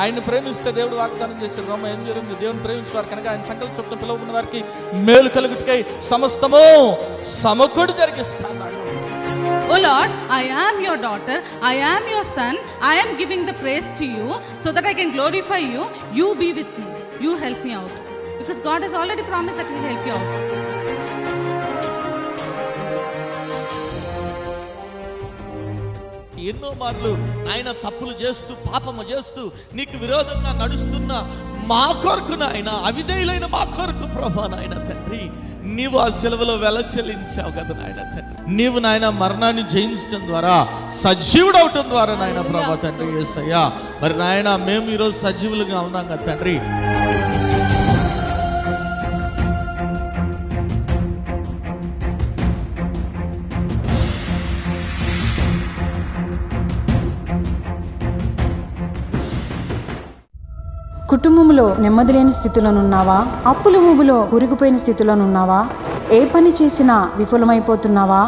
ఆయన్ని ప్రేమిస్తే దేవుడు వాగ్దానం చేశాడు. రోమ 8:8, దేవుని ప్రేమించేవారు కనుక ఆయన సంకల్ప చొప్పున పిలువబడిన వారికి మేలు కలుగుటకై సమస్తము సమకూడి జరిగిస్తాడు. Oh Lord, I am your daughter, I am your son, I am giving the praise to you so that I can glorify you. You be with me, you help me out, because God has already promised that He will help you out. ఎన్నో మార్లు ఆయన తప్పులు చేస్తూ పాపము చేస్తూ నీకు విరోధంగా నడుస్తున్న మా కొరకు నాయన, అవిధేయులైన మా కొరకు ప్రభా నాయన తండ్రి, నీవు ఆ సెలవులో వెల చెల్లించావు కదా నాయన తండ్రి. నీవు నాయన మరణాన్ని జయించడం ద్వారా, సజీవుడు అవటం ద్వారా నాయన ప్రభా తండ్రి యేసయ్యా, మరి నాయన మేము ఈరోజు సజీవులుగా ఉన్నాం కదా తండ్రి. కుటుంబంలో నెమ్మది లేని స్థితిలోనున్నావా? అప్పుల ఊబిలో కూరుకుపోయిన స్థితిలోనున్నావా? ఏ పని చేసినా విఫలమైపోతున్నావా?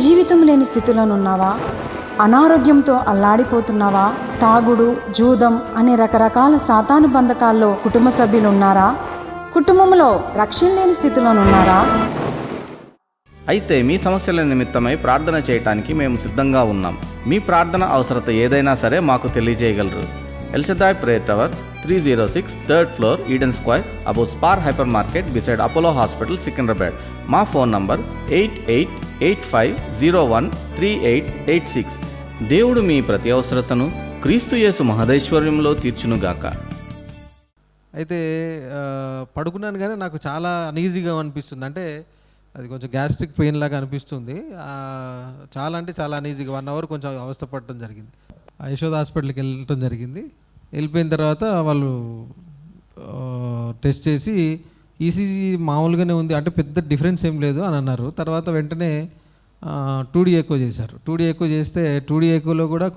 జీవితం లేని స్థితిలోనున్నావా? అనారోగ్యంతో అల్లాడిపోతున్నావా? తాగుడు, జూదం అనే రకరకాల సాతాను బంధకాల్లో కుటుంబ సభ్యులు ఉన్నారా? కుటుంబంలో రక్షణ లేని స్థితిలోనున్నారా? అయితే మీ సమస్యల నిమిత్తమై ప్రార్థన చేయటానికి మేము సిద్ధంగా ఉన్నాం. మీ ప్రార్థన అవసరత ఏదైనా సరే మాకు తెలియజేయగలరు. El Shaddai Prayer Tower, 306 3rd floor, Eden Square, above Spar Hypermarket, beside Apollo Hospital, Secunderabad. మా ఫోన్ నంబర్ 8885013886. దేవుడు మీ ప్రతి అవసరతను క్రీస్తు యేసు మహదైశ్వర్యంలో తీర్చునుగాక. అయితే పడుకున్నాను కానీ నాకు చాలా అనీజీగా అనిపిస్తుంది. అంటే అది కొంచెం గ్యాస్ట్రిక్ పెయిన్ లాగా అనిపిస్తుంది. చాలా అంటే చాలా అనీజీగా 1 hour కొంచెం అవస్థ పడటం జరిగింది. యశోద హాస్పిటల్కి వెళ్ళటం జరిగింది. వెళ్ళిపోయిన తర్వాత వాళ్ళు టెస్ట్ చేసి ఈసీజీ మామూలుగానే ఉంది, అంటే పెద్ద డిఫరెన్స్ ఏం లేదు అని అన్నారు. తర్వాత వెంటనే 2D ఎకో చేశారు. 2D ఎకో చేస్తే 2D ఎకోలో కూడా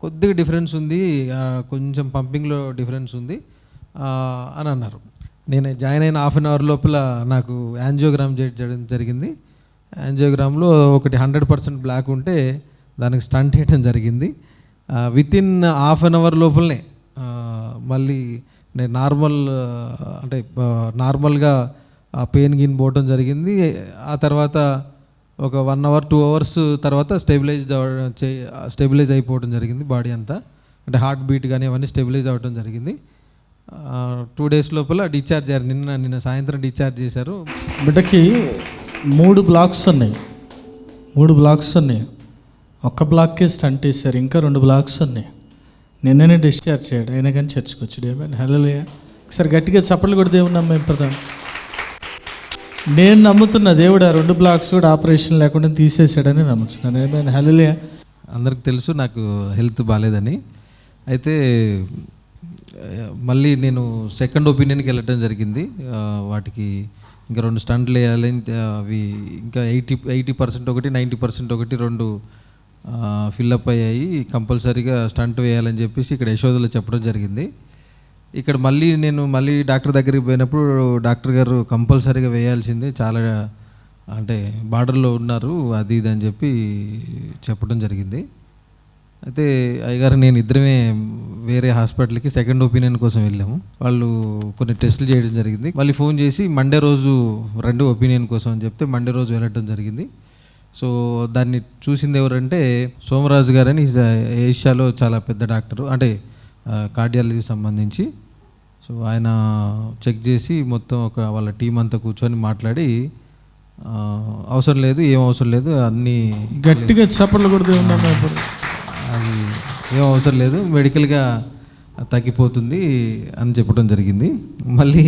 కొద్దిగా డిఫరెన్స్ ఉంది, కొంచెం పంపింగ్లో డిఫరెన్స్ ఉంది అని అన్నారు. నేను జాయిన్ అయిన 1/2 hour లోపల నాకు యాంజియోగ్రామ్ చేయడం జరిగింది. యాంజియోగ్రామ్లో ఒకటి 100% బ్లాక్ ఉంటే దానికి స్టంట్ వేయడం జరిగింది. వితిన్ 1/2 hour లోపలనే మళ్ళీ నేను నార్మల్గా పెయిన్ గిన్ పోవటం జరిగింది. ఆ తర్వాత ఒక 1 hour 2 hours తర్వాత స్టెబిలైజ్ అయిపోవడం జరిగింది బాడీ అంతా. అంటే హార్ట్ బీట్ కానీ అవన్నీ స్టెబిలైజ్ అవ్వడం జరిగింది. 2 days లోపల డిశ్చార్జ్ అయ్యారు. నిన్న సాయంత్రం డిశ్చార్జ్ చేశారు. బిడ్డకి 3 బ్లాక్స్ ఉన్నాయి. 3 బ్లాక్స్ ఉన్నాయి. ఒక్క బ్లాక్కే స్టంట్ వేశారు, ఇంకా 2 బ్లాక్స్ ఉన్నాయి. నిన్ననే డిశ్చార్జ్ చేయడు, అయినా కానీ చర్చకు వచ్చాడు. ఏమైనా హల్లెలూయా. ఒకసారి గట్టిగా చప్పట్లు కూడా దేవుడు నమ్మే ప్రధాన. నేను నమ్ముతున్న దేవుడు ఆ 2 బ్లాక్స్ కూడా ఆపరేషన్ లేకుండా తీసేసాడని నమ్ముతున్నాను. ఏమైనా హల్లెలూయా. అందరికి తెలుసు నాకు హెల్త్ బాగాలేదని. అయితే మళ్ళీ నేను సెకండ్ ఒపీనియన్కి వెళ్ళటం జరిగింది. వాటికి ఇంకా 2 స్టంట్లు వేయాలి. అవి ఇంకా 80% ఒకటి 90% ఒకటి 2 ఫిల్అప్ అయ్యాయి. కంపల్సరీగా స్టంట్ వేయాలని చెప్పేసి ఇక్కడ యశోదలో చెప్పడం జరిగింది. ఇక్కడ నేను మళ్ళీ డాక్టర్ దగ్గరికి పోయినప్పుడు డాక్టర్ గారు కంపల్సరీగా వేయాల్సిందే, చాలా అంటే బార్డర్లో ఉన్నారు అది ఇది అని చెప్పి చెప్పడం జరిగింది. అయితే అయ్యగారు నేను ఇద్దరమే వేరే హాస్పిటల్కి సెకండ్ ఒపీనియన్ కోసం వెళ్ళాము. వాళ్ళు కొన్ని టెస్టులు చేయడం జరిగింది. మళ్ళీ ఫోన్ చేసి మండే రోజు 2 ఒపీనియన్ కోసం అని చెప్తే మండే రోజు వెళ్ళటం జరిగింది. సో దాన్ని చూసింది ఎవరంటే సోమరాజు గారని ఏషియాలో చాలా పెద్ద డాక్టరు, అంటే కార్డియాలజీకి సంబంధించి. సో ఆయన చెక్ చేసి మొత్తం వాళ్ళ టీం అంతా కూర్చొని మాట్లాడి అవసరం లేదు, ఏం అవసరం లేదు, అన్నీ గట్టిగా చప్పట్లు కూడా అది ఏం అవసరం లేదు, మెడికల్గా తగ్గిపోతుంది అని చెప్పడం జరిగింది. మళ్ళీ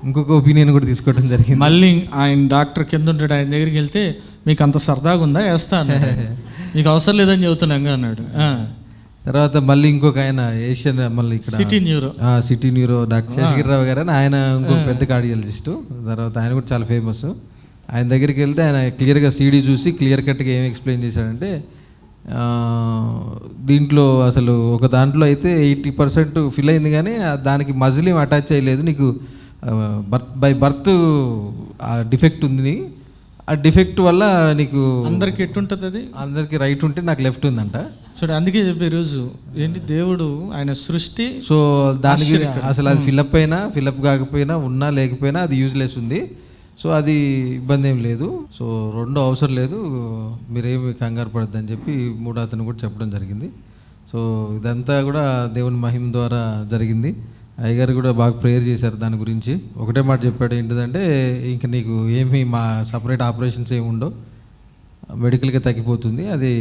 ఇంకొక ఒపీనియన్ కూడా తీసుకోవడం జరిగింది. మళ్ళీ ఆయన డాక్టర్ కింద ఉంటాడు, ఆయన దగ్గరికి వెళ్తే మీకు అంత సరదాగా ఉందా, వేస్తాను, మీకు అవసరం లేదని చెబుతున్నాగా అన్నాడు. తర్వాత మళ్ళీ ఇంకొక ఆయన ఏషియన్ మళ్ళీ ఇక్కడ సిటీ న్యూరో డాక్టర్ శేషగిరిరావు గారు అని ఆయన ఇంకొక పెద్ద కార్డియాలజిస్టు. తర్వాత ఆయన కూడా చాలా ఫేమస్. ఆయన దగ్గరికి వెళ్తే ఆయన క్లియర్గా సీడీ చూసి క్లియర్ కట్గా ఏమి ఎక్స్ప్లెయిన్ చేశాడంటే దీంట్లో అసలు ఒక దాంట్లో అయితే 80% ఫిల్ అయింది కానీ దానికి మజిల్ ఏం అటాచ్ చేయలేదు, నీకు బై బర్త్ డిఫెక్ట్ ఉంది, ఆ డిఫెక్ట్ వల్ల నీకు అందరికి ఎట్టుంటుంది అది? అందరికి రైట్ ఉంటే నాకు లెఫ్ట్ ఉందంట. చూడు, అందుకే చెప్పి ఈరోజు ఏంటి, దేవుడు ఆయన సృష్టి, సో దానికి అసలు అది ఫిలప్ అయినా ఫిలప్ కాకపోయినా ఉన్నా లేకపోయినా అది యూజ్లెస్ ఉంది. సో అది ఇబ్బంది ఏం లేదు. సో రెండో అవసరం లేదు, మీరేమి కంగారు పడద్దని చెప్పి మూడో అతను కూడా చెప్పడం జరిగింది. సో ఇదంతా కూడా దేవుని మహిమ ద్వారా జరిగింది. అయ్యగారు కూడా బాగా ప్రేయర్ చేశారు దాని గురించి. ఒకటే మాట చెప్పాడు, ఏంటిదంటే ఇంక నీకు ఏమి మా సపరేట్ ఆపరేషన్స్ ఏమి ఉండవు, మెడికల్గా తగ్గిపోతుంది, అది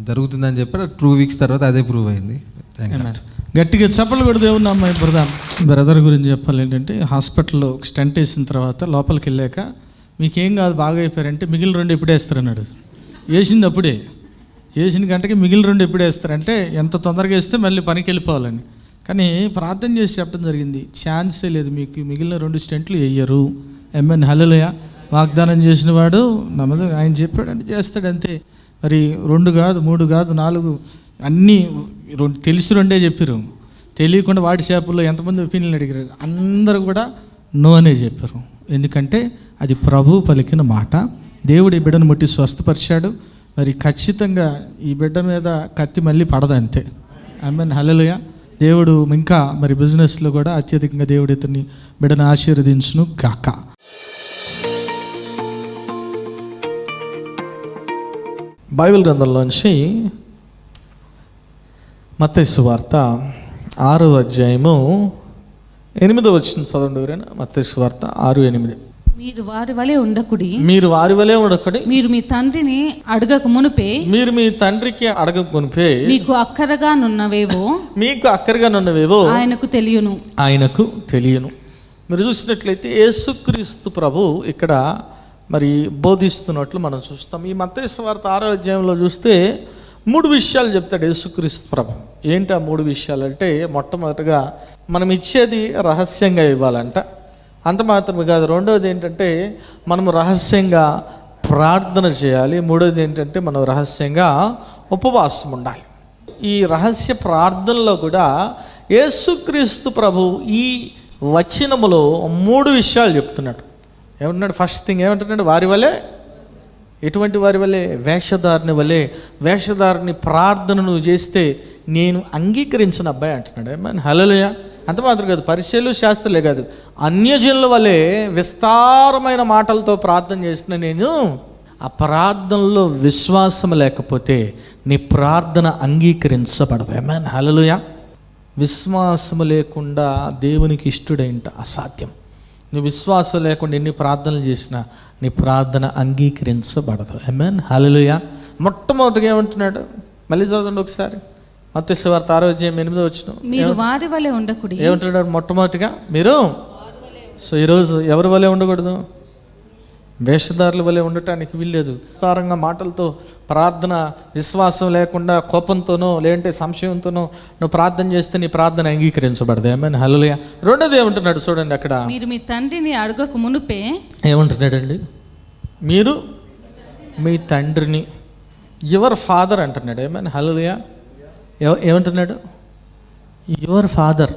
జరుగుతుందని చెప్పాడు. 2 weeks తర్వాత అదే ప్రూవ్ అయింది. గట్టిగా చెప్పలు కూడా దేవుని అమ్మాయి బ్రదర్ గురించి చెప్పాలి. ఏంటంటే హాస్పిటల్లో స్టంట్ వేసిన తర్వాత లోపలికి వెళ్ళాక మీకేం కాదు బాగా అయిపోయారంటే మిగిలిన 2 ఎప్పుడు వేస్తారన్నాడు. వేసింది అప్పుడే, వేసిన గంటకి మిగిలిన 2 ఎప్పుడు వేస్తారంటే ఎంత తొందరగా వేస్తే మళ్ళీ పనికి వెళ్ళిపోవాలని. కానీ ప్రార్థన చేసి చెప్పడం జరిగింది, ఛాన్సే లేదు, మీకు మిగిలిన 2 స్టెంట్లు వేయరు. ఎంఎన్ హల్లెలూయా. వాగ్దానం చేసిన వాడు నమ్మదు, ఆయన చెప్పాడంటే చేస్తాడు అంతే. మరి 2 కాదు, 3 కాదు, 4 అన్నీ తెలిసి 2 చెప్పారు. తెలియకుండా వాటి షాపుల్లో ఎంతమంది ఒపీనియన్ అడిగారు, అందరూ కూడా నో అనే చెప్పారు. ఎందుకంటే అది ప్రభు పలికిన మాట. దేవుడు ఈ బిడ్డను ముట్టి స్వస్థపరిచాడు. మరి ఖచ్చితంగా ఈ బిడ్డ మీద కత్తి మళ్ళీ పడదు అంతే. ఆమేన్ హల్లెలూయా. దేవుడు ఇంకా మరి బిజినెస్లో కూడా అత్యధికంగా దేవుడు ఇతన్ని బిడ్డను ఆశీర్వదించును గాక. బైబిల్ గ్రంథంలోంచి మత్తయి సువార్త 6వ అధ్యాయము 8వ వచనం చదవండి ఎవరైనా. మత్తయి సువార్త 6:8. మీరు వారి వలె ఉండకుడి, మీరు వారి వలె ఉండకుడి, మీరు మీ తండ్రిని అడగక మునుపే, మీరు మీ తండ్రికి అడగక మునుపే మీకు అక్కరగానున్నవేవో, మీకు అక్కరగానున్నవేవో ఆయనకు తెలియను, ఆయనకు తెలియను. మీరు చూసినట్లయితే యేసుక్రీస్తు ప్రభు ఇక్కడ మరి బోధిస్తున్నట్లు మనం చూస్తాం. ఈ మత్తయి సువార్త 6వ అధ్యాయంలో చూస్తే 3 విషయాలు చెప్తాడు యేసుక్రీస్తు ప్రభు. ఏంటి ఆ 3 విషయాలు అంటే, మొట్టమొదటిగా మనం ఇచ్చేది రహస్యంగా ఇవ్వాలంట. అంత మాత్రమే కాదు, రెండవది ఏంటంటే మనము రహస్యంగా ప్రార్థన చేయాలి. మూడవది ఏంటంటే మనం రహస్యంగా ఉపవాసం ఉండాలి. ఈ రహస్య ప్రార్థనలో కూడా యేసుక్రీస్తు ప్రభు ఈ వచనములో 3 విషయాలు చెప్తున్నాడు. ఏమంటున్నాడు? ఫస్ట్ థింగ్ ఏమంటున్నాడు? వారి వలె. ఎటువంటి వారి వలె? వేషధారిని వలె. వేషధారిని ప్రార్థన నువ్వు చేస్తే నేను అంగీకరించిన అబ్బాయి అంటున్నాడు. ఏమని హల్లెలూయా. అంత మాత్రం కాదు, పరిచయలు శాస్త్రులే కాదు, అన్యజనుల వలె విస్తారమైన మాటలతో ప్రార్థన చేసిన నేను, ఆ ప్రార్థనలో విశ్వాసం లేకపోతే నీ ప్రార్థన అంగీకరించబడదు. ఆమేన్ హల్లెలూయా. విశ్వాసము లేకుండా దేవునికి ఇష్టడైంట అసాధ్యం. నీ విశ్వాసం లేకుండా ఎన్ని ప్రార్థనలు చేసినా నీ ప్రార్థన అంగీకరించబడదు. ఆమేన్ హల్లెలూయా. మొట్టమొదటిగా ఏమంటున్నాడు? మళ్ళీ చదవండి ఒకసారి. మత్తయి సువార్త 6వ అధ్యాయం 8వ వచనం. మీరు వారి వలె ఉండకుడి. ఏమంటున్నాడు? మొట్టమొదటిగా మీరు. సో ఈరోజు ఎవరి వలె ఉండకూడదు? వేషధారుల వలె ఉండటానికి వీల్లేదు. విస్తారంగా మాటలతో ప్రార్థన, విశ్వాసం లేకుండా కోపంతోనో లేదంటే సంశయంతోనో నువ్వు ప్రార్థన చేస్తే నీ ప్రార్థన అంగీకరించబడదు. ఆమేన్ హల్లెలూయా. రెండోది ఏమంటున్నాడు చూడండి అక్కడ, మీరు మీ తండ్రిని అడగక మునుపే. ఏమంటున్నాడండి? మీరు మీ తండ్రిని, యువర్ ఫాదర్ అంటున్నాడు. ఆమేన్ హల్లెలూయా. ఏమంటున్నాడు? Your father.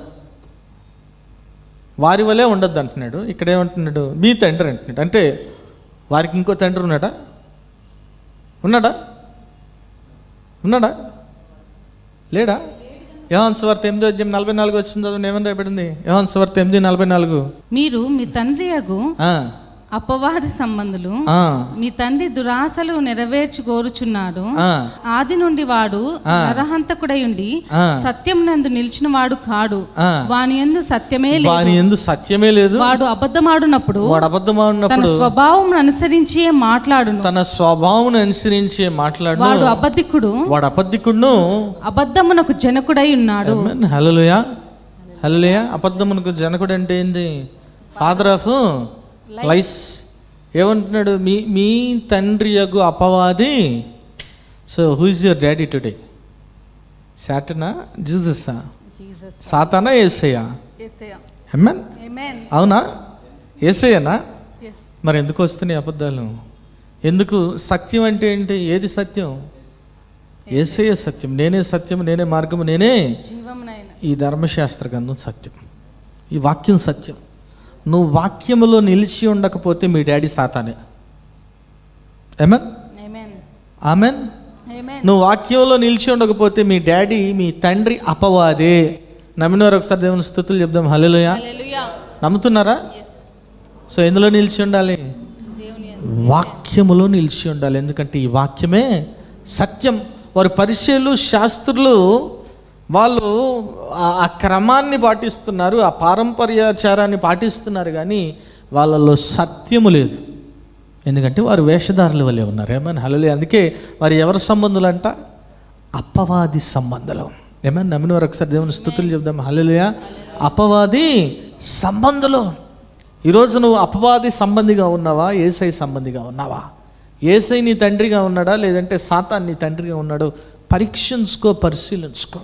వారి వలే ఉండద్దు అంటున్నాడు. ఇక్కడ ఏమంటున్నాడు? మీ తండ్రి అంటున్నాడు. అంటే వారికి ఇంకో తండ్రి ఉన్నాడా? ఉన్నాడా? ఉన్నాడా? లేడా? యోహాను సువార్త 8:44 వచ్చింది చదవండి. ఏమని రాయబడింది? యోహాను సువార్త 8:44. మీరు మీ తండ్రి అగు అపవాది సంబంధులు, మీ తండ్రి దురాశలు నెరవేర్చుకోరుచున్నాడు. ఆది నుండి వాడు నరహంతకుడై ఉండి సత్యం నందు నిలిచిన వాడు కాడు, వాని యందు సత్యమే లేదు. వాడు అబద్ధమాడునప్పుడు తన స్వభావం అనుసరించే మాట్లాడును. వాడు అబద్ధికుడు, అబద్ధమునకు జనకుడై ఉన్నాడు. హల్లెలూయా హల్లెలూయా. అబద్ధమునకు జనకుడు అంటే ఏంది? Father of lies. ఏమంటున్నాడు? మీ తండ్రి యగు అపవాది. So who is your daddy today? సాటనా, జీససా? సాతానా, యేసయ్యా? ఆమేన్. అవునా? యేసయ్యనా? మరి ఎందుకు వస్తున్నాయి అబద్ధాలు? ఎందుకు? సత్యం అంటే ఏంటి? ఏది సత్యం? యేసయ్య సత్యం. నేనే సత్యం, నేనే మార్గము, నేనే ఈ ధర్మశాస్త్ర గ్రంథం సత్యం, ఈ వాక్యం సత్యం. నువ్వు వాక్యములో నిలిచి ఉండకపోతే మీ డాడీ సాతానే. ఏమన్ Amen. ఆమెన్. Amen. నువ్వు వాక్యంలో నిలిచి ఉండకపోతే మీ డాడీ, మీ తండ్రి అపవాదే. నమ్మినవారు ఒకసారి దేవుని స్తుతులు చెప్దాం. హల్లెలూయా. Hallelujah. నమ్ముతున్నారా? Yes. సో ఎందులో నిలిచి ఉండాలి? దేవుని వాక్యములో నిలిచి ఉండాలి. ఎందుకంటే ఈ వాక్యమే సత్యం. వారు పరిచయులు, శాస్త్రులు వాళ్ళు ఆ క్రమాన్ని పాటిస్తున్నారు, ఆ పారంపర్యాచారాన్ని పాటిస్తున్నారు, కానీ వాళ్ళలో సత్యము లేదు. ఎందుకంటే వారు వేషధారుల వల్లే ఉన్నారు. ఏమని హల్లెలూయా. అందుకే వారు ఎవరి సంబంధులు అంట? అపవాది సంబంధులు. ఏమని నమ్మిన వారు ఒకసారి దేవుని స్తుతులు చెప్దాం. హల్లెలూయా. అపవాది సంబంధులు. ఈరోజు నువ్వు అపవాది సంబంధిగా ఉన్నావా, యేసై సంబంధిగా ఉన్నావా? యేసై నీ తండ్రిగా ఉన్నాడా, లేదంటే సాతాన్ నీ తండ్రిగా ఉన్నాడు? పరీక్షించుకో, పరిశీలించుకో.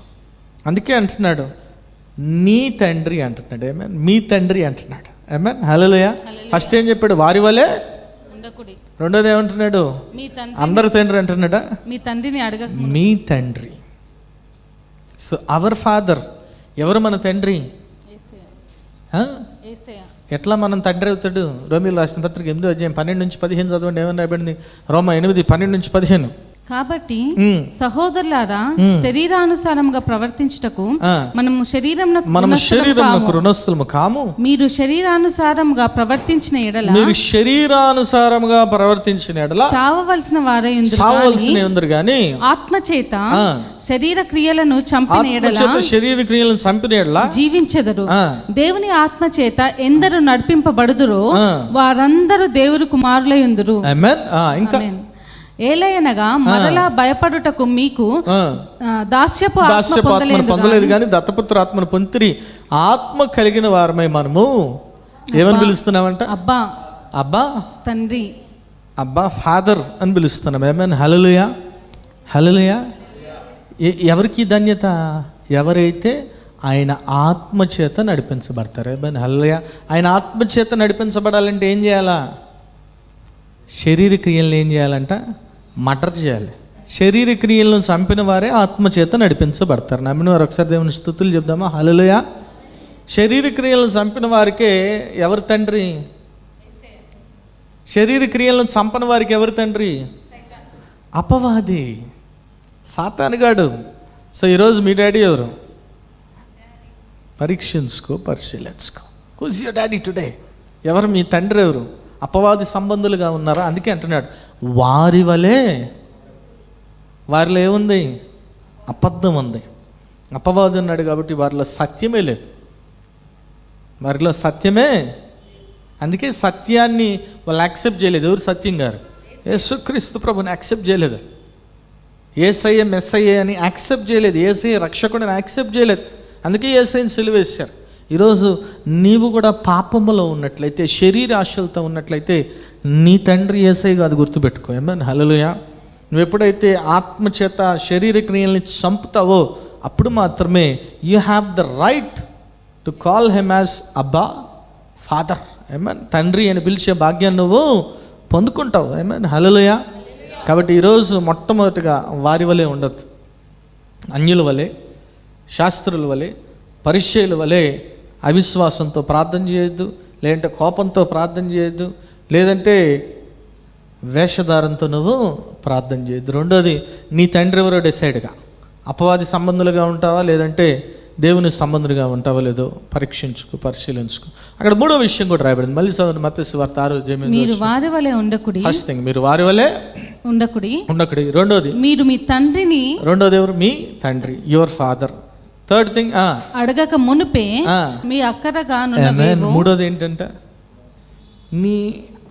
అందుకే అంటున్నాడు నీ తండ్రి అంటున్నాడు. ఏమేన్ మీ తండ్రి అంటున్నాడు. ఏమేన్ హల్లెలూయా. ఫస్ట్ ఏం చెప్పాడు? వారి వలె ఉండకుడి. రెండోది ఏమంటున్నాడు? మీ తండ్రి, అందరు తండ్రి అంటున్నాడా? మీ తండ్రిని అడగక మీ తండ్రి. So our father. ఎవరు మన తండ్రి? యేసయ్య. ఆ? యేసయ్య. ఎట్లా మనం తండ్రి అవుతాడు? రోమీయులు రాసిన పత్రిక 8వ అధ్యాయం 12-15 చదవండి. ఏమని రాయబడింది? రోమా 8:12-15. కాబట్టి సహోదరులారా, శరీరానుసారంగా ప్రవర్తించుటకు మనము శరీరమునకు రుణస్థులము కాము. మీరు శరీరానుసారంగా ప్రవర్తించిన ఎడల చావవలసిన వారై ఉందరు గాని ఆత్మచేత శరీర క్రియలను చంపిన ఎడల జీవించెదరు. దేవుని ఆత్మచేత ఎందరు నడిపింపబడుదురో వారందరూ దేవుని కుమారులై ఉందురు. ఇంకా ఏలయనగా మరలా భయపడుటకు మీకు దాస్యపు ఆత్మను పొందలేదు కానీ దత్తపుత్ర ఆత్మను పొందిరి. ఆత్మ కలిగిన వారమై మనము ఏమని పిలుస్తున్నామంట? అబ్బా. అబ్బా తండ్రి. అబ్బా ఫాదర్ అని పిలుస్తున్నాం. ఏమైనా హల్లెలూయా. హల్లెలూయా. ఎవరికి ధన్యత? ఎవరైతే ఆయన ఆత్మచేత నడిపించబడతారు. ఏమైనా హల్లెలూయా. ఆయన ఆత్మచేత నడిపించబడాలంటే ఏం చేయాలా? శరీర క్రియలను ఏం చేయాలంట? మటర్ చేయాలి. శరీర క్రియలను చంపిన వారే ఆత్మచేత నడిపించబడతారు. నమ్మిన వారు ఒకసారి దేవుని స్తుతులు చెప్దామా? హల్లెలూయా. శరీర క్రియలను చంపిన వారికే ఎవరు తండ్రి? శరీర క్రియలను చంపని వారికి ఎవరు తండ్రి? అపవాది, సాతానుగాడు. సో ఈరోజు మీ డాడీ ఎవరు? పరీక్షించుకో, పరిశీలించుకో. Who's your daddy today? ఎవరు మీ తండ్రి? ఎవరు? అపవాది సంబంధులుగా ఉన్నారా? అందుకే అంటున్నాడు వారి వలె. వారిలో ఏముంది? అబద్ధం ఉంది. అపవాది ఉన్నాడు కాబట్టి వారిలో సత్యమే లేదు. వారిలో సత్యమే. అందుకే సత్యాన్ని వాళ్ళు యాక్సెప్ట్ చేయలేదు. ఎవరు? సత్యం గారు. యేసుక్రీస్తు ప్రభుని యాక్సెప్ట్ చేయలేదు. యేసయ్య మెస్సయ్య అని యాక్సెప్ట్ చేయలేదు. యేసయ్య రక్షకుడిని యాక్సెప్ట్ చేయలేదు. అందుకే యేసయ్యని సిలువేశారు. ఈరోజు నీవు కూడా పాపములో ఉన్నట్లయితే, శరీర ఆశలతో ఉన్నట్లయితే నీ తండ్రి యేసయ్య కాదు, గుర్తుపెట్టుకో. ఏమని హల్లెలూయా. నువ్వు ఎప్పుడైతే ఆత్మచేత శరీర క్రియల్ని చంపుతావో అప్పుడు మాత్రమే you have the right to call him as అబ్బా ఫాదర్. ఏమన్ తండ్రి అని పిలిచే భాగ్యాన్ని నువ్వు పొందుకుంటావు. ఏమన్ హల్లెలూయా. కాబట్టి ఈరోజు మొట్టమొదటిగా వారి వలె ఉండదు. అన్యుల వలె, శాస్త్రుల వలె, పరిచయుల వలె అవిశ్వాసంతో ప్రార్థన చేయొద్దు, లేదంటే కోపంతో ప్రార్థన చేయొద్దు, లేదంటే వేషధారంతో నువ్వు ప్రార్థన చేయొద్దు. రెండోది, నీ తండ్రి ఎవరో డిసైడ్గా. అపవాది సంబంధులుగా ఉంటావా, లేదంటే దేవుని సంబంధులుగా ఉంటావో లేదో పరీక్షించుకో, పరిశీలించుకో. అక్కడ మూడో విషయం కూడా రాయబడింది. మళ్ళీ చదవండి. మత్తయి సువార్త 6:8. మీరు వారి వలె ఉండకుడి. ఫస్ట్ థింగ్, మీరు వారి వలె ఉండకుడి. రెండోది, మీరు మీ తండ్రిని. రెండోది ఎవరు? మీ తండ్రి, యువర్ ఫాదర్. థర్డ్ థింగ్, అడగక మునుపే మీ అక్కరగా. మూడోది ఏంటంట? నీ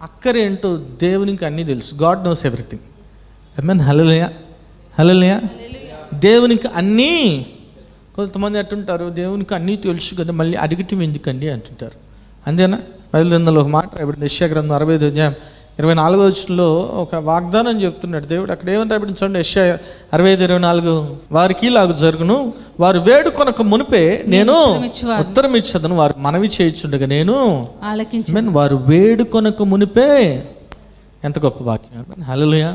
అక్కరేంటో దేవునికి అన్నీ తెలుసు. God knows everything. ఆమేన్. హల్లెలూయా. హల్లెలూయా. దేవునికి అన్నీ. కొంతమంది అంటుంటారు దేవునికి అన్నీ తెలుసు కదా, మళ్ళీ అడిగటం ఎందుకండి అంటుంటారు. అంతేనా? బైబిల్ గ్రంథంలో ఒక మాట రాయబడింది. యెషయా గ్రంథం 65:24 ఒక వాగ్దానం చెప్తున్నాడు దేవుడు. అక్కడ ఏమని రాయబడింది చూడండి. యెషయా 65:24. వారికి ఇలాగ జరుగును, వారు వేడుకొనక మునిపే నేను ఉత్తరం ఇచ్చదను, వారు మనవి చేయుచుండగా నేను ఆలకించును. వారు వేడుకొనక మునిపే. ఎంత గొప్ప వాక్యం. హల్లెలూయా.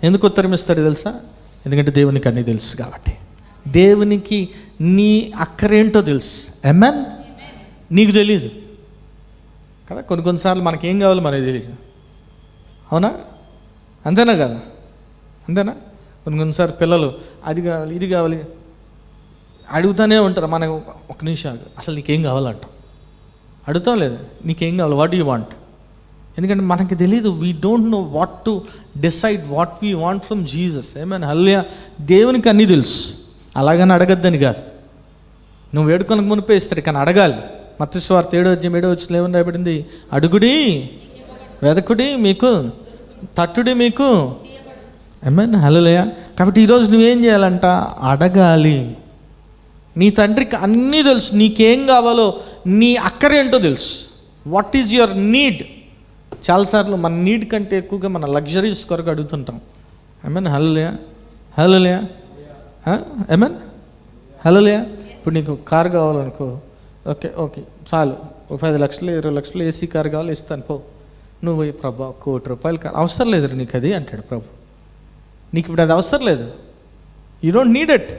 ఎందుకు ఉత్తరం ఇస్తాడు తెలుసా? ఎందుకంటే దేవునికి అన్నీ తెలుసు కాబట్టి. దేవునికి నీ అక్కరేంటో తెలుసు. ఆమేన్. నీకు తెలీదు కదా. కొన్నిసార్లు మనకేం కావాలో మనకి తెలియదు. అవునా? అంతేనా కదా? అంతేనా? కొన్నిసార్లు పిల్లలు అది కావాలి ఇది కావాలి అడుగుతూనే ఉంటారు. మనకు ఒక నిమిషం అసలు నీకేం కావాలంట అడుగుతాం లేదు, నీకేం కావాలి, వాట్ యూ వాంట్. ఎందుకంటే మనకి తెలియదు, we don't know what to decide what we want from Jesus. ఏమైనా హల్లెలూయా. దేవునికి అన్నీ తెలుసు, అలాగని అడగద్దని కాదు. నువ్వు వేడుకొనకు మునిపే ఇస్తాడు, కానీ అడగాలి. మత్తయి సువార్త 7:7 ఏమని రాయబడింది? అడుగుడి, వెదకుడి, మీకు తట్టుడి, మీకు. ఏమైనా హల్లెలూయా. కాబట్టి ఈరోజు నువ్వేం చేయాలంట? అడగాలి. నీ తండ్రికి అన్నీ తెలుసు, నీకేం కావాలో, నీ అక్కరేంటో తెలుసు. What is your need? చాలాసార్లు మన నీడ్ కంటే ఎక్కువగా మన లగ్జరీస్ కొరకు అడుగుతుంటాం. ఏమైనా హల్లెలూయా. హల్లెలూయా. ఏమైనా హల్లెలూయా. ఇప్పుడు నీకు కారు కావాలనుకో, ఓకే ఓకే చాలు, 10 లక్షలు 20 లక్షలు ఏసీ కారు కావాలి, ఇస్తాను పో. నువ్వు ప్రభా 1 కోటి రూపాయలు కారు అవసరం లేదు నీకు అది అంటాడు ప్రభు. నీకు ఇప్పుడు అది అవసరం లేదు, యూ డోంట్ నీడ్ ఇట్.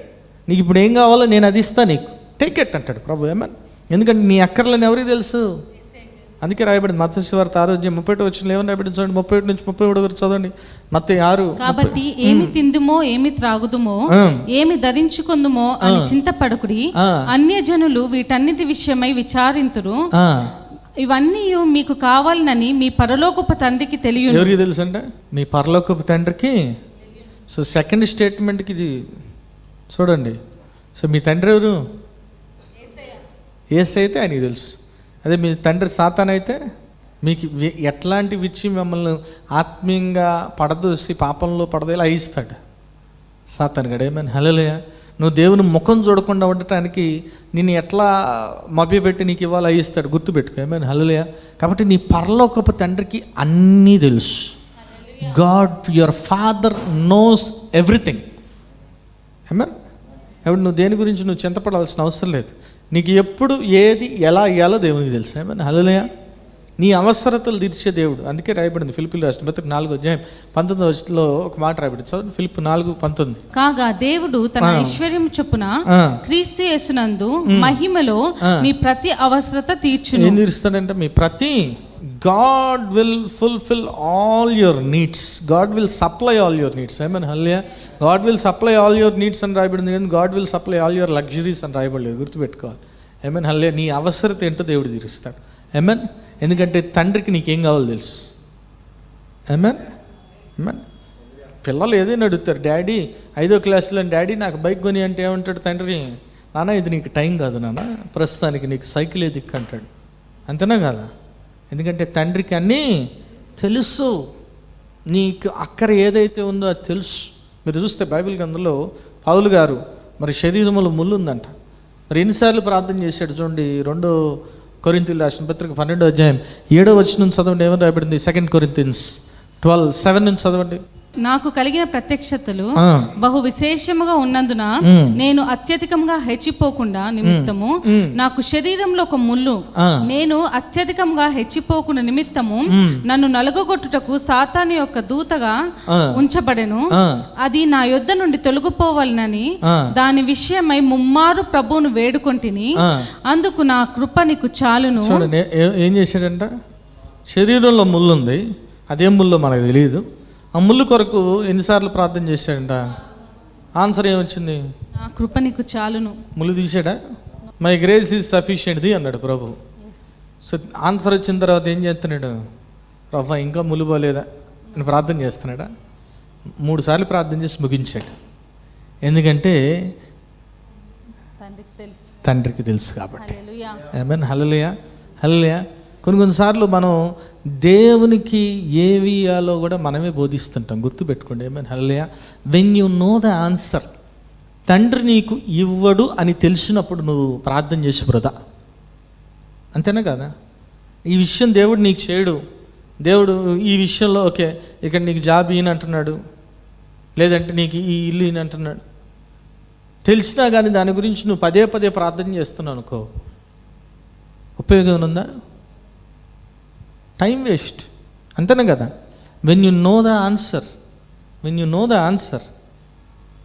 నీకు ఇప్పుడు ఏం కావాలో నేను అది ఇస్తాను నీకు, టేక్ ఇట్ అంటాడు ప్రభు. ఏమన్నా, ఎందుకంటే నీ అక్కర్లని ఎవరికి తెలుసు? అందుకే రాయబడింది మత్తయి సువార్త 6:31 ఏమని రాయబడింది చూడండి, 31-33 వరకు చదవండి. మత్తయి 6. కాబట్టి ఏమి తిందుమో ఏమి త్రాగుదుమో ఏమి ధరించుకుందుమో అని చింతపడకుడి, అన్యజనులు వీటన్నిటి విషయమై విచారింతురు, ఇవన్నీ మీకు కావాలనని మీ పరలోకపు తండ్రికి తెలియదు. ఎవరికి తెలుసు అంటే? మీ పరలోకపు తండ్రికి. సో సెకండ్ స్టేట్మెంట్కి ఇది చూడండి. సో మీ తండ్రి ఎవరు? యేసయ్య అయితే ఆయనకి తెలుసు. అదే మీ తండ్రి సాతాన్ అయితే మీకు ఎట్లాంటివి ఇచ్చి మిమ్మల్ని ఆత్మీయంగా పడదోసి పాపంలో పడదేలా అయిస్తాడు సాతాన్ గడ. ఏమైనా హల్లెలూయా. నువ్వు దేవుని ముఖం చూడకుండా ఉండటానికి నిన్ను ఎట్లా మభ్యపెట్టి నీకు ఇవ్వాలి అయిస్తాడు, గుర్తుపెట్టుకో. ఏమైనా హల్లెలూయా. కాబట్టి నీ పరలోకపు తండ్రికి అన్నీ తెలుసు. God your father knows everything. ఏమైనా కాబట్టి నువ్వు దేని గురించి నువ్వు చింతపడాల్సిన అవసరం లేదు. నీకు ఎప్పుడు ఏది ఎలా ఇయ్యాలో దేవునికి తెలుసు. ఏమైనా హల్లెలూయా. నీ అవసరతలు తీర్చే దేవుడు. అందుకే రాయబడింది ఫిలిప్పీయుల రాసిన పత్రిక 4:19 ఒక మాట రాయబడింది. చదువు ఫిలిప్పీ 4:19. కాగా దేవుడు తన ఐశ్వర్యం చొప్పున క్రీస్తు యేసునందు మహిమలో మీ ప్రతి అవసరత తీర్చును. ఏం తీరుస్తాడంటే? మీ ప్రతి. God will fulfill all your needs. God will supply all your needs. Amen. Hallelujah. God will supply all your needs అని రాయబడింది, కానీ God will supply all your luxuries అని రాయబడలేదు. గుర్తుపెట్టుకోవాలి. Amen. Hallelujah. నీ అవసరత ఏంటో దేవుడు తీరుస్తాడు. Amen. ఎందుకంటే తండ్రికి నీకేం కావాలో తెలుసు. Amen. Amen. పిల్లలు ఏదైనా అడుగుతారు, డాడీ 5వ క్లాసులో డాడీ నాకు బైక్ కొని అంటే ఏమంటాడు తండ్రి? నాన్న ఇది నీకు టైం కాదు నాన్న, ప్రస్తుతానికి నీకు సైకిలే దిక్కు అంటాడు. అంతేనా కదా? ఎందుకంటే తండ్రికి అన్నీ తెలుసు. నీకు అక్కర ఏదైతే ఉందో అది తెలుసు. మీరు చూస్తే బైబిల్ గ్రంథంలో పౌలు గారు మరి శరీరంలో ముళ్ళు ఉందంట. మరి ఎన్నిసార్లు ప్రార్థన చేశాడు చూడండి. 2 కొరింథీయుల రాసిన పత్రిక 12:7 చదవండి. ఏమని రాయబడింది? 2 Corinthians 12:7 చదవండి. నాకు కలిగిన ప్రత్యక్షతలు బహు విశేషముగా ఉన్నందున నేను అత్యధికంగా హెచ్చిపోకుండా నిమిత్తము నాకు శరీరంలో ఒక ముళ్ళు, నేను అత్యధికంగా హెచ్చిపోకుండా నిమిత్తము నన్ను నలుగొట్టుటకు సాతాను యొక్క దూతగా ఉంచబడెను. అది నా యొద్ద నుండి తొలగిపోవాలని దాని విషయమై ముమ్మారు ప్రభువును వేడుకొంటిని, అందుకు నా కృప నీకు చాలును. చూడండి ఏం చేశాడంట? శరీరంలో ముళ్ళు ఉంది, అదేం ముళ్ళో మనకు తెలియదు. ఆ ముళ్ళు కొరకు ఎన్నిసార్లు ప్రార్థన చేశాడంట? ఆన్సర్ ఏమొచ్చింది? నా కృప నీకు చాలును. ముళ్ళు తీసాడా? మై గ్రేస్ ఈజ్ సఫిషియెంట్ది అన్నాడు ప్రభు. సో ఆన్సర్ వచ్చిన తర్వాత ఏం చేస్తున్నాడు? ప్రభు ఇంకా ముళ్ళు పోలేదా అని ప్రార్థన చేస్తున్నాడా? 3 సార్లు ప్రార్థన చేసి ముగించాడు. ఎందుకంటే తండ్రికి తెలుసు కాబట్టి. ఆమేన్. హల్లెలూయా. హల్లెలూయా. కొన్నిసార్లు మనం దేవునికి ఏవి ఇయ్యాలో కూడా మనమే బోధిస్తుంటాం. గుర్తుపెట్టుకోండి. ఏమైనా హల్లెలూయా. When you know the answer, తండ్రి నీకు ఇవ్వడు అని తెలిసినప్పుడు నువ్వు ప్రార్థన చేసి బ్రదా. అంతేనా కదా? ఈ విషయం దేవుడు నీకు చేయడు. దేవుడు ఈ విషయంలో ఓకే ఇక్కడ నీకు జాబ్ ఈయన అంటున్నాడు, లేదంటే నీకు ఈ ఇల్లు ఈయన అంటున్నాడు. తెలిసినా కానీ దాని గురించి నువ్వు పదే ప్రార్థన చేస్తున్నావు అనుకో, ఉపయోగం ఉందా? Time waste. అంతేనా కదా? When you know the answer,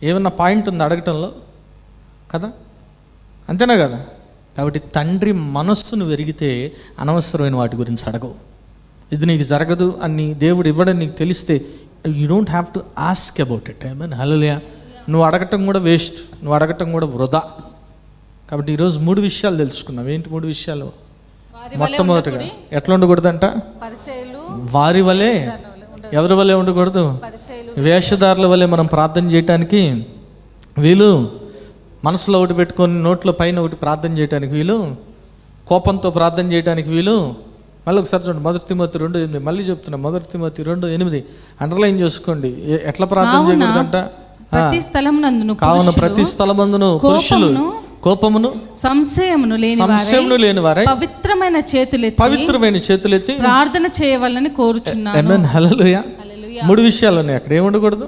ఏమన్నా పాయింట్ ఉంది అడగటంలో కదా? అంతేనా కదా? కాబట్టి తండ్రి మనస్సును వెరిగితే అనవసరమైన వాటి గురించి అడగవు. ఇది నీకు జరగదు అని దేవుడు ఇవ్వడం నీకు తెలిస్తే you don't have to ask about it. I mean హల్లెలూయా. నువ్వు అడగటం కూడా వేస్ట్, నువ్వు అడగటం కూడా వృధా. కాబట్టి ఈరోజు 3 విషయాలు తెలుసుకున్నాం. ఏంటి 3 విషయాలు? మొట్టమొదటిగా ఎట్లా ఉండకూడదంట? వారి వలె. ఎవరి వలె ఉండకూడదు? వేషధారుల వలె మనం ప్రార్థన చేయటానికి వీలు, మనసులో ఒకటి పెట్టుకొని నోట్లో పైన ఒకటి ప్రార్థన చేయడానికి వీలు, కోపంతో ప్రార్థన చేయడానికి వీలు. మళ్ళీ ఒకసారి చూడండి, 1 తిమోతి 2:8. మళ్ళీ చెప్తున్నా, 1 తిమోతి 2:8 అండర్లైన్ చేసుకోండి. ఎట్లా ప్రార్థన చేయకూడదంట? కావున ప్రతి స్థలమందును పురుషులు కోపమును సంశయమును లేని వారై పవిత్రమైన చేతులెత్తి ప్రార్థన చేయవాలని కోరుచున్నాను. ఆమేన్. హల్లెలూయా. 3 విషయాలు ఉన్నాయి అక్కడ. ఏం ఉండకూడదు?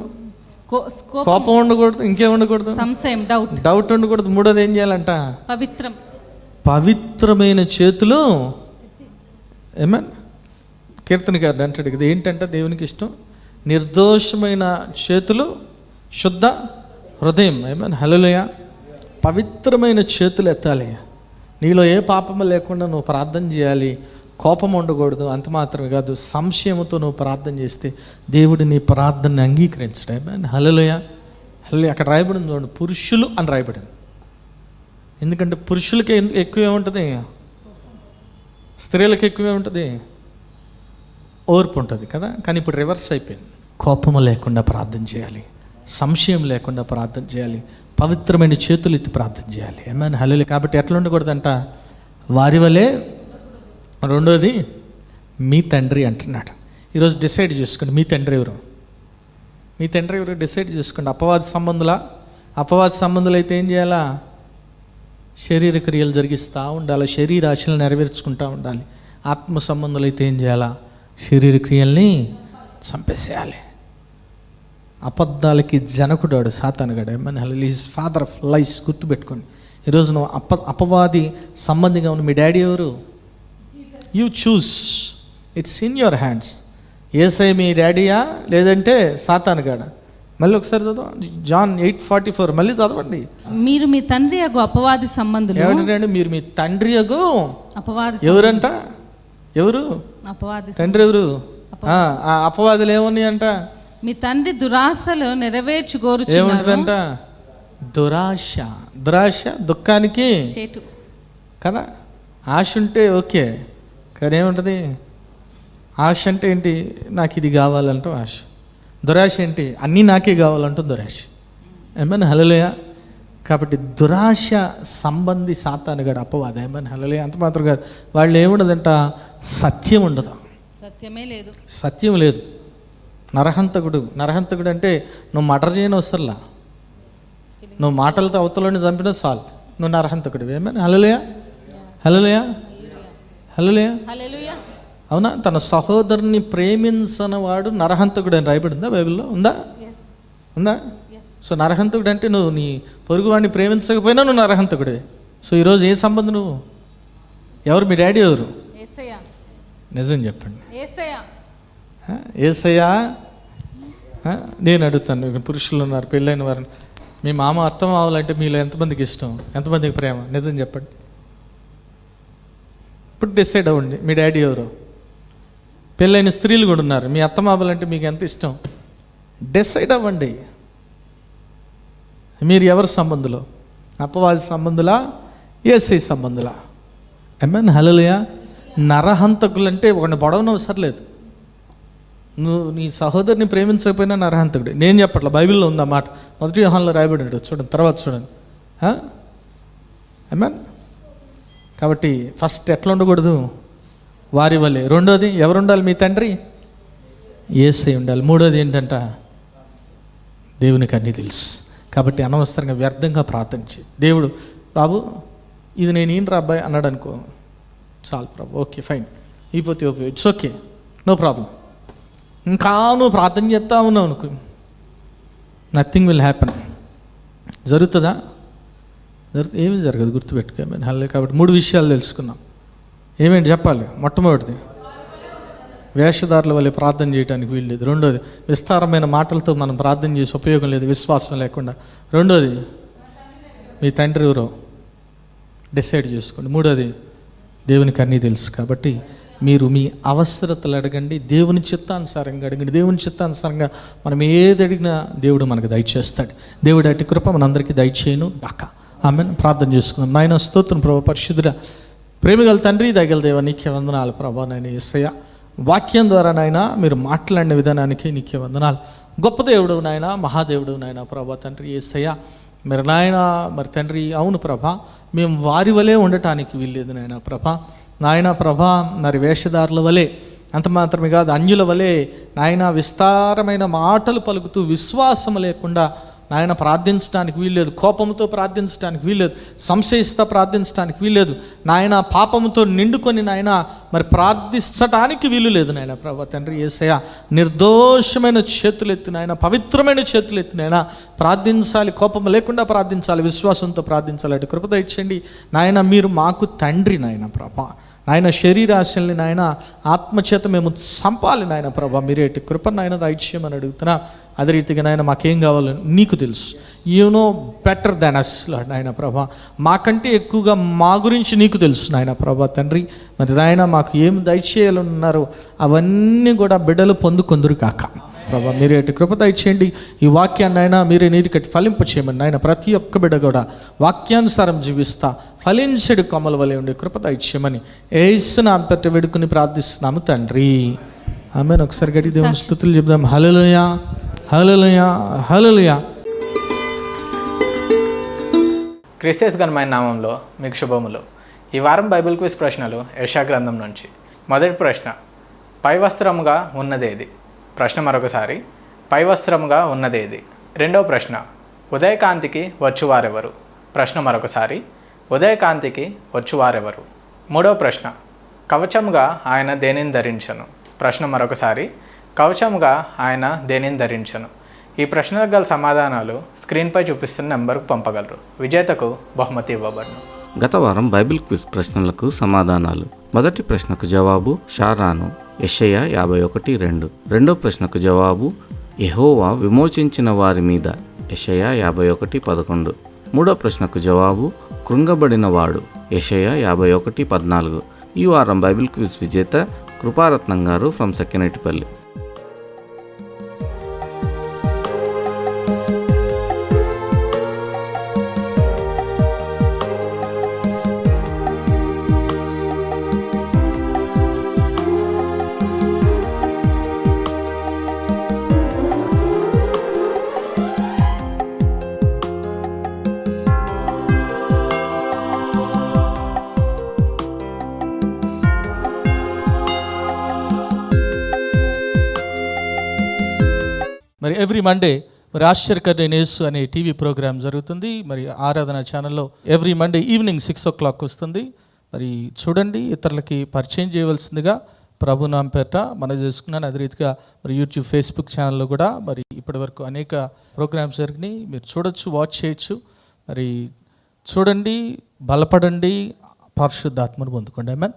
కోపం ఉండకూడదు. ఇంకేం ఉండకూడదు? సంశయం, డౌట్ ఉండకూడదు. 3వది ఏం చేయాలంట? పవిత్రమైన చేతులు. ఆమేన్. కీర్తనకారుడు అంటాడు కదా, ఏంటంటే దేవునికి ఇష్టం నిర్దోషమైన చేతులు, శుద్ధ హృదయం. ఆమేన్. హల్లెలూయా. పవిత్రమైన చేతులు ఎత్తాలి. నీలో ఏ పాపము లేకుండా నువ్వు ప్రార్థన చేయాలి. కోపం ఉండకూడదు. అంత మాత్రమే కాదు, సంశయంతో నువ్వు ప్రార్థన చేస్తే దేవుడు నీ ప్రార్థనని అంగీకరించడు. ఆమేన్. హల్లెలూయా. హల్లెలూయా. అక్కడ రాయబడింది చూడండి, పురుషులు అని రాయబడింది. ఎందుకంటే పురుషులకి ఎక్కువే ఉంటుంది, స్త్రీలకు ఎక్కువే ఉంటుంది, ఓర్పు ఉంటుంది కదా. కానీ ఇప్పుడు రివర్స్ అయిపోయింది. కోపము లేకుండా ప్రార్థన చేయాలి, సంశయం లేకుండా ప్రార్థన చేయాలి, పవిత్రమైన చేతులు ఎత్తి ప్రార్థన చేయాలి. ఆమేన్. హల్లెలూయా. కాబట్టి ఎట్లా ఉండకూడదంట? వారి వలె. 2వది మీ తండ్రి అంటున్నాడు. ఈరోజు డిసైడ్ చేసుకోండి, మీ తండ్రి ఎవరు? మీ తండ్రి ఎవరు డిసైడ్ చేసుకోండి. అపవాద సంబంధులు అయితే ఏం చేయాలా? శరీర క్రియలు జరిగిస్తూ ఉండాలి, శరీరాశలు నెరవేర్చుకుంటూ ఉండాలి. ఆత్మ సంబంధులు అయితే ఏం చేయాలా? శరీర క్రియల్ని చంపేసేయాలి. అబద్ధాలకి జనకుడాడు సాతానుగాడు. ఆమేన్. హల్లెలూయా. Is father of lies. గుర్తుపెట్టుకోండి. ఈరోజు నువ్వు అపవాది సంబంధిగా ఉన్న మీ డాడీ ఎవరు? You choose. It's in your hands. Yesayya మీ డాడీయా లేదంటే సాతానుగాడా? మళ్ళీ ఒకసారి చదవ, జాన్ 8:44. మళ్ళీ చదవండి. మీరు మీ తండ్రి యగు అపవాది సంబంధులు. ఏమంటారండి? మీరు మీ తండ్రి యగు అపవాది. ఎవరంట? ఎవరు తండ్రి? ఎవరు? ఆ అపవాదులు ఏమున్నాయి అంట? మీ తండ్రి దురాశలు నెరవేర్చు కోరుచున్నారు. ఏముంటదంట? దురాశ. దురాశ దుఃఖానికి కదా. ఆశ ఉంటే ఓకే, కానీ ఏముంటుంది? ఆశ అంటే ఏంటి? నాకు ఇది కావాలంటూ ఆశ. దురాశ ఏంటి? అన్నీ నాకే కావాలంటూ దురాశ. ఆమేన్. హల్లెలూయా. కాబట్టి దురాశ సంబంధి సాతానుగాడు అపవాది. ఆమేన్. హల్లెలూయా. అంత మాత్రం కాదు, వాళ్ళు ఏముండదంట? సత్యం ఉండదు. సత్యం లేదు. నరహంతకుడు అంటే నువ్వు మర్డర్ చేయని అవసరంలా, నువ్వు మాటలతో అవతలని చంపినా చాలు, నువ్వు నరహంతకుడు. ఏమని? హల్లెలూయా. హల్లెలూయా. హల్లెలూయా. అవునా? తన సహోదరుని ప్రేమించనవాడు నరహంతకుడు అని రాయబడిందా బైబిల్లో? ఉందా? సో నరహంతకుడు అంటే నువ్వు నీ పొరుగువాడిని ప్రేమించకపోయినా నువ్వు నరహంతకుడే. సో ఈరోజు ఏ సంబంధం? నువ్వు ఎవరు? మీ డాడీ ఎవరు? నిజం చెప్పండి. యేసయ్యా. నేను అడుగుతాను, పురుషులు ఉన్నారు, పెళ్ళైన వారిని, మీ మామ అర్థం అవ్వాలంటే మీలో ఎంతమందికి ఇష్టం, ఎంతమందికి ప్రేమ? నిజం చెప్పండి. ఇప్పుడు డిసైడ్ అవ్వండి, మీ డాడీ ఎవరు? పెళ్ళైన స్త్రీలు కూడా ఉన్నారు, మీ అత్త అవ్వాలంటే మీకు ఎంత ఇష్టం? డిసైడ్ అవ్వండి. మీరు ఎవరి సంబంధులు? అపవాది సంబంధులా, యేసయ్య సంబంధులా? ఆమేన్. హల్లెలూయా. నరహంతకులు అంటే ఒకరిని పొడవని అవసరం లేదు. నువ్వు నీ సహోదరుని ప్రేమించకపోయినా నరహంతకుడు. నేను చెప్పట్లా, బైబిల్లో ఉంది ఆ మాట. 1 యోహానులో రాయబడి చూడండి, తర్వాత చూడండి. ఆమేన్. కాబట్టి ఫస్ట్ ఎట్లా ఉండకూడదు? వారి వల్లే. 2వది ఎవరు ఉండాలి? మీ తండ్రి యేసయ్య ఉండాలి. 3వది ఏంటంట? దేవునికి అన్నీ తెలుసు. కాబట్టి అనవసరంగా వ్యర్థంగా ప్రార్థించి, దేవుడు బాబు ఇది నేను ఏం రా అబ్బాయి అన్నాడు అనుకో, చాలు ప్రభు, ఓకే ఫైన్, అయిపోతే okay, it's okay, no problem. ఇంకా నువ్వు ప్రార్థన చేస్తా ఉన్నావు అనుకో, నథింగ్ విల్ హ్యాపెన్. జరుగుతుందా? ఏమీ జరగదు, గుర్తుపెట్టుకోమని. హల్లే. కాబట్టి 3 విషయాలు తెలుసుకున్నాం. ఏమేంటి చెప్పాలి? మొట్టమొదటిది, వేషధారుల వల్ల ప్రార్థన చేయడానికి వీలు లేదు. 2వది, విస్తారమైన మాటలతో మనం ప్రార్థన చేసి ఉపయోగం లేదు విశ్వాసం లేకుండా. 2వది, మీ తండ్రి ఎవరో డిసైడ్ చేసుకోండి. 3వది, దేవునికి అన్నీ తెలుసు. కాబట్టి మీరు మీ అవసరతలు అడగండి, దేవుని చిత్తానుసారంగా అడగండి. దేవుని చిత్తానుసారంగా మనం ఏది అడిగినా దేవుడు మనకు దయచేస్తాడు. దేవుడు అట్టి కృప మనందరికీ దయచేయను గాక. ఆమేన్. ప్రార్థన చేసుకుందాం. నాయన స్తోత్రం ప్రభా, పరిశుద్ధుడా, ప్రేమగల తండ్రి, దయగల దేవా, నీకే వందనాలు ప్రభా. నాయన యేసయ్య, వాక్యం ద్వారా నాయన మీరు మాట్లాడిన విధానానికి నీకే వందనాలు. గొప్ప దేవుడు నాయన, మహాదేవుడు నాయన ప్రభా తండ్రి యేసయ్య. మరి నాయన మరి తండ్రి, అవును ప్రభా, మేము వారి వలె ఉండటానికి వీల్లేదు నాయన ప్రభా. నాయన ప్రభా, మరి వేషధారుల వలె, అంత మాత్రమే కాదు అన్యుల వలె నాయన విస్తారమైన మాటలు పలుకుతూ విశ్వాసం లేకుండా నాయన ప్రార్థించడానికి వీల్లేదు. కోపంతో ప్రార్థించడానికి వీల్లేదు. సంశయిస్తా ప్రార్థించడానికి వీల్లేదు. నాయన పాపంతో నిండుకొని నాయన మరి ప్రార్థించడానికి వీలు లేదు నాయన ప్రభా తండ్రి యేసయ్య. నిర్దోషమైన చేతులు ఎత్తి నాయన, పవిత్రమైన చేతులు ఎత్తి నాయన ప్రార్థించాలి. కోపం లేకుండా ప్రార్థించాలి, విశ్వాసంతో ప్రార్థించాలి. అటు కృప దయచేయండి నాయన. మీరు మాకు తండ్రి నాయన ప్రభా. నాయన శరీరాశల్ని నాయన ఆత్మచేత మేము చంపాలి నాయన ప్రభా. మీరే ఇటు కృప నాయన దయచేయమని అడుగుతున్నా. అదే రీతిగా నాయన మాకేం కావాలో నీకు తెలుసు. యు నో బెటర్ దాన్ అస్ నాయన ప్రభా. మాకంటే ఎక్కువగా మా గురించి నీకు తెలుసు నాయన ప్రభా తండ్రి. మరి నాయన మాకు ఏం దయచేయాలన్నారో అవన్నీ కూడా బిడ్డలు పొందుకొందురు కాక ప్రభా. మీరే ఇటు కృప దయచేయండి. ఈ వాక్యాన్ని అయినా మీరే నీటికట్టి ఫలింప చేయమని నాయన. ప్రతి ఒక్క బిడ్డ కూడా వాక్యానుసారం జీవిస్తా ఫలించడు కొమ్మల వలె ఉండే కృప దయచేయమని యేసు నామమున పెట్టి వేడుకుని ప్రార్థిస్తున్నాము తండ్రి. ఆమేన్. ఒకసారి గట్టి దేవుని స్తుతులు చెప్దాం. హల్లెలూయా, హల్లెలూయా, హల్లెలూయా. క్రీస్తు ఘనమైన నామంలో మీకు శుభములు. ఈ వారం బైబిల్ క్విజ్ ప్రశ్నలు యెషయా గ్రంథం నుంచి. మొదటి ప్రశ్న, పై వస్త్రముగా ఉన్నదేది? ప్రశ్న మరొకసారి, పై వస్త్రముగా ఉన్నదేది? రెండవ ప్రశ్న, ఉదయకాంతికి వచ్చువారెవరు? ప్రశ్న మరొకసారి, ఉదయకాంతికి వచ్చువారెవరు? మూడవ ప్రశ్న, కవచముగా ఆయన దేనిని ధరించను? ప్రశ్న మరొకసారి, కవచముగా ఆయన దేనిని ధరించను? ఈ ప్రశ్నలకు గల సమాధానాలు స్క్రీన్పై చూపిస్తున్న నెంబర్కు పంపగలరు. విజేతకు బహుమతి ఇవ్వబడును. గత వారం బైబిల్ క్విజ్ ప్రశ్నలకు సమాధానాలు. మొదటి ప్రశ్నకు జవాబు షారాను, యెషయా 51:2. రెండో ప్రశ్నకు జవాబు యెహోవా విమోచించిన వారి మీద, యెషయా 51:11. మూడో ప్రశ్నకు జవాబు కృంగబడిన వాడు, యెషయా 51:14. ఈ వారం బైబిల్ క్విజ్ విజేత కృపారత్నం గారు ఫ్రమ్ సక్కెనటిపల్లి. మరి ఎవ్రీ మండే మరి ఆశ్చర్యకరమైన యేసు అనే టీవీ ప్రోగ్రామ్ జరుగుతుంది. మరి ఆరాధన ఛానల్లో ఎవ్రీ మండే ఈవినింగ్ 6 o'clock వస్తుంది. మరి చూడండి, ఇతరులకి పరిచయం చేయవలసిందిగా ప్రభు నామ పేట మనం చేసుకున్నాను. అదే రీతిగా మరి యూట్యూబ్, ఫేస్బుక్ ఛానల్లో కూడా మరి ఇప్పటి వరకు అనేక ప్రోగ్రామ్స్ జరిగినాయి. మీరు చూడొచ్చు, వాచ్ చేయొచ్చు. మరి చూడండి, బలపడండి, పరిశుద్ధాత్మను పొందుకోండి. ఆమేన్.